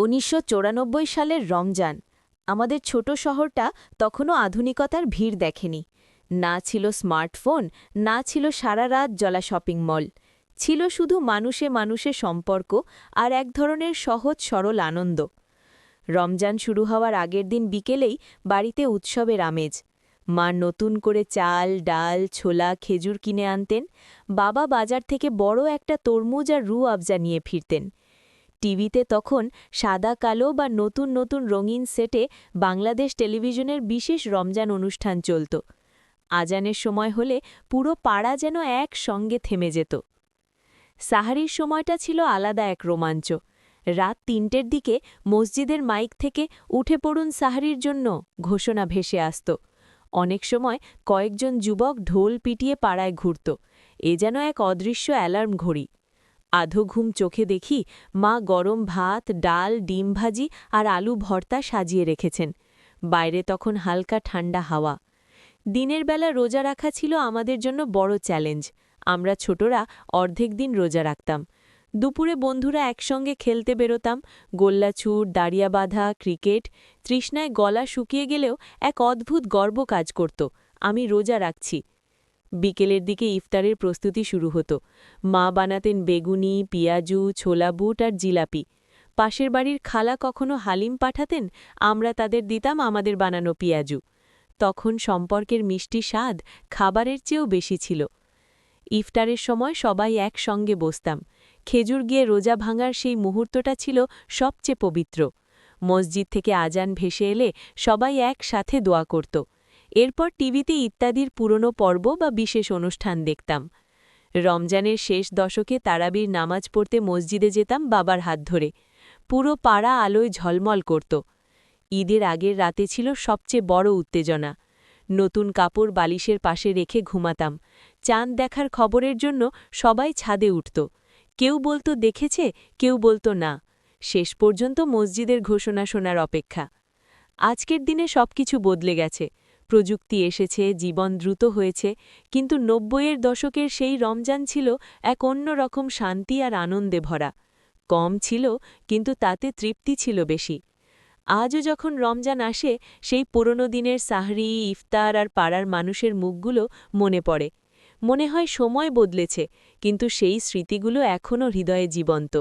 ১৯৯৪ সালের রমজান। আমাদের ছোট শহরটা তখনও আধুনিকতার ভিড় দেখেনি। না ছিল স্মার্টফোন, না ছিল সারা রাত জ্বলা শপিং মল। ছিল শুধু মানুষে মানুষে সম্পর্ক আর এক ধরনের সহজ সরল আনন্দ। রমজান শুরু হওয়ার আগের দিন বিকেলেই বাড়িতে উৎসবের আমেজ। মা নতুন করে চাল, ডাল, ছোলা, খেজুর কিনে আনতেন। বাবা বাজার থেকে বড় একটা তরমুজ আর রু আফজা নিয়ে ফিরতেন। টিভিতে তখন সাদা কালো বা নতুন নতুন রঙিন সেটে বাংলাদেশ টেলিভিশনের বিশেষ রমজান অনুষ্ঠান চলত। আজানের সময় হলে পুরো পাড়া যেন একসঙ্গে থেমে যেত। সাহারির সময়টা ছিল আলাদা এক রোমাঞ্চ। রাত ৩টের দিকে মসজিদের মাইক থেকে উঠে পড়ুন সাহারির জন্য ঘোষণা ভেসে আসত। অনেক সময় কয়েকজন যুবক ঢোল পিটিয়ে পাড়ায় ঘুরত। এ যেন এক অদৃশ্য অ্যালার্ম ঘড়ি। আধো ঘুম চোখে দেখি মা গরম ভাত, ডাল, ডিম ভাজি আর আলু ভর্তা সাজিয়ে রেখেছেন। বাইরে তখন হালকা ঠান্ডা হাওয়া। দিনের বেলা রোজা রাখা ছিল আমাদের জন্য বড় চ্যালেঞ্জ। আমরা ছোটরা অর্ধেক দিন রোজা রাখতাম। দুপুরে বন্ধুরা একসঙ্গে খেলতে বেরোতাম। গোল্লাছুট, দাঁড়িয়া বাঁধা, ক্রিকেট। তৃষ্ণায় গলা শুকিয়ে গেলেও এক অদ্ভুত গর্ব কাজ করত, আমি রোজা রাখছি। বিকেলের দিকে ইফতারের প্রস্তুতি শুরু হতো। মা বানাতেন বেগুনি, পিয়াজু, ছোলা বুট আর জিলাপি। পাশের বাড়ির খালা কখনো হালিম পাঠাতেন, আমরা তাদের দিতাম আমাদের বানানো পিয়াজু। তখন সম্পর্কের মিষ্টি স্বাদ খাবারের চেয়েও বেশি ছিল। ইফতারের সময় সবাই একসঙ্গে বসতাম। খেজুর গিয়ে রোজা ভাঙার সেই মুহূর্তটা ছিল সবচেয়ে পবিত্র। মসজিদ থেকে আজান ভেসে এলে সবাই একসাথে দোয়া করত। এরপর টিভিতে ইত্যাদির পুরনো পর্ব বা বিশেষ অনুষ্ঠান দেখতাম। রমজানের শেষ দশকে তারাবির নামাজ পড়তে মসজিদে যেতাম বাবার হাত ধরে। পুরো পাড়া আলোয় ঝলমল করত। ঈদের আগের রাতে ছিল সবচেয়ে বড় উত্তেজনা। নতুন কাপড় বালিশের পাশে রেখে ঘুমাতাম। চাঁদ দেখার খবরের জন্য সবাই ছাদে উঠত। কেউ বলতো দেখেছে, কেউ বলতো না। শেষ পর্যন্ত মসজিদের ঘোষণা শোনার অপেক্ষা। আজকের দিনে সবকিছু বদলে গেছে। প্রযুক্তি এসেছে, জীবন দ্রুত হয়েছে, কিন্তু ৯০-এর দশকের সেই রমজান ছিল এক অন্যরকম শান্তি আর আনন্দে ভরা। কম ছিল, কিন্তু তাতে তৃপ্তি ছিল বেশি। আজও যখন রমজান আসে, সেই পুরনো দিনের সাহরি, ইফতার আর পাড়ার মানুষের মুখগুলো মনে পড়ে। মনে হয় সময় বদলেছে, কিন্তু সেই স্মৃতিগুলো এখনও হৃদয়ে জীবন্ত।